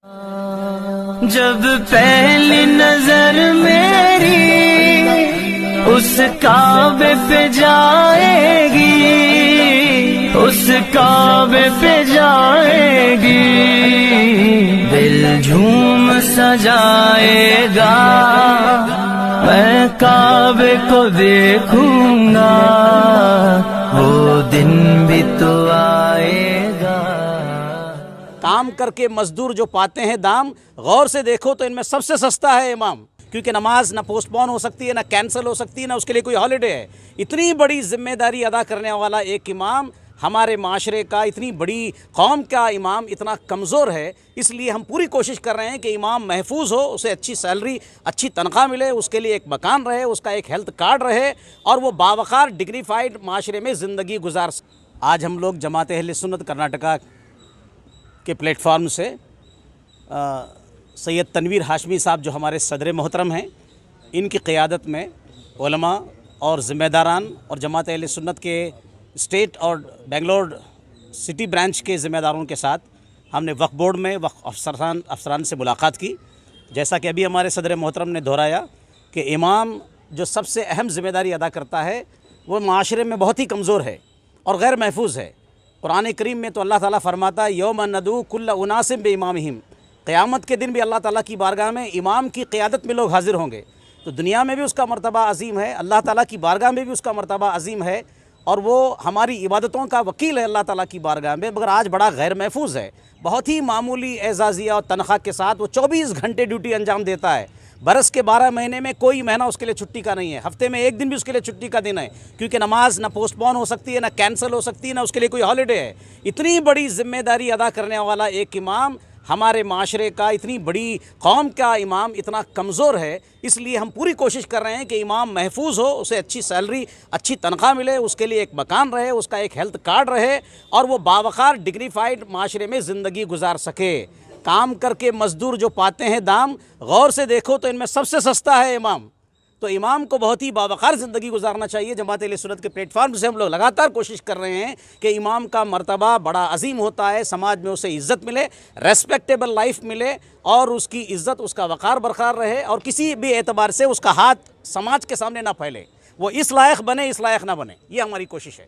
جب پہلی نظر میری اس کعبے پہ جائے گی، اس کعبے پہ جائے گی، دل جھوم سجائے گا، میں کعبے کو دیکھوں گا، وہ دن بھی تو آئے گا۔ کام کر کے مزدور جو پاتے ہیں دام، غور سے دیکھو تو ان میں سب سے سستا ہے امام، کیونکہ نماز نہ پوسٹ پون ہو سکتی ہے، نہ کینسل ہو سکتی ہے، نہ اس کے لیے کوئی ہالیڈے ہے۔ اتنی بڑی ذمہ داری ادا کرنے والا ایک امام ہمارے معاشرے کا، اتنی بڑی قوم کا امام اتنا کمزور ہے، اس لیے ہم پوری کوشش کر رہے ہیں کہ امام محفوظ ہو، اسے اچھی سیلری، اچھی تنخواہ ملے، اس کے لیے ایک مکان رہے، اس کا ایک ہیلتھ کارڈ رہے، اور وہ باوقار ڈگنیفائڈ معاشرے میں زندگی گزار سکے۔ آج ہم لوگ جماعت اہل سنت کرناٹکا کے پلیٹ فارم سے سید تنویر ہاشمی صاحب جو ہمارے صدر محترم ہیں، ان کی قیادت میں علماء اور ذمہ داران اور جماعت اہل سنت کے اسٹیٹ اور بنگلور سٹی برانچ کے ذمہ داروں کے ساتھ ہم نے وقف بورڈ میں وقف افسران سے ملاقات کی۔ جیسا کہ ابھی ہمارے صدر محترم نے دہرایا کہ امام جو سب سے اہم ذمہ داری ادا کرتا ہے وہ معاشرے میں بہت ہی کمزور ہے اور غیر محفوظ ہے۔ قرآن کریم میں تو اللہ تعالیٰ فرماتا ہے یوم ندعو کل اناس بامامہم، قیامت کے دن بھی اللہ تعالیٰ کی بارگاہ میں امام کی قیادت میں لوگ حاضر ہوں گے۔ تو دنیا میں بھی اس کا مرتبہ عظیم ہے، اللہ تعالیٰ کی بارگاہ میں بھی اس کا مرتبہ عظیم ہے، اور وہ ہماری عبادتوں کا وکیل ہے اللہ تعالیٰ کی بارگاہ میں، مگر آج بڑا غیر محفوظ ہے۔ بہت ہی معمولی اعزازیہ اور تنخواہ کے ساتھ وہ 24 گھنٹے ڈیوٹی انجام دیتا ہے۔ برس کے 12 مہینے میں کوئی مہینہ اس کے لیے چھٹی کا نہیں ہے، ہفتے میں ایک دن بھی اس کے لیے چھٹی کا دن ہے، کیونکہ نماز نہ پوسٹ پون ہو سکتی ہے، نہ کینسل ہو سکتی ہے، نہ اس کے لیے کوئی ہالیڈے ہے۔ اتنی بڑی ذمہ داری ادا کرنے والا ایک امام ہمارے معاشرے کا، اتنی بڑی قوم کا امام اتنا کمزور ہے، اس لیے ہم پوری کوشش کر رہے ہیں کہ امام محفوظ ہو، اسے اچھی سیلری، اچھی تنخواہ ملے، اس کے لیے ایک مکان رہے، اس کا ایک ہیلتھ کارڈ رہے، اور وہ باوقار ڈگنیفائڈ معاشرے میں زندگی گزار سکے۔ کام کر کے مزدور جو پاتے ہیں دام، غور سے دیکھو تو ان میں سب سے سستا ہے امام۔ تو امام کو بہت ہی باوقار زندگی گزارنا چاہیے۔ جماعت اہل سنت کے پلیٹ فارم سے ہم لوگ لگاتار کوشش کر رہے ہیں کہ امام کا مرتبہ بڑا عظیم ہوتا ہے، سماج میں اسے عزت ملے، ریسپیکٹیبل لائف ملے، اور اس کی عزت، اس کا وقار برقرار رہے، اور کسی بھی اعتبار سے اس کا ہاتھ سماج کے سامنے نہ پھیلے، وہ اس لائق بنے، اس لائق نہ بنے، یہ ہماری کوشش ہے۔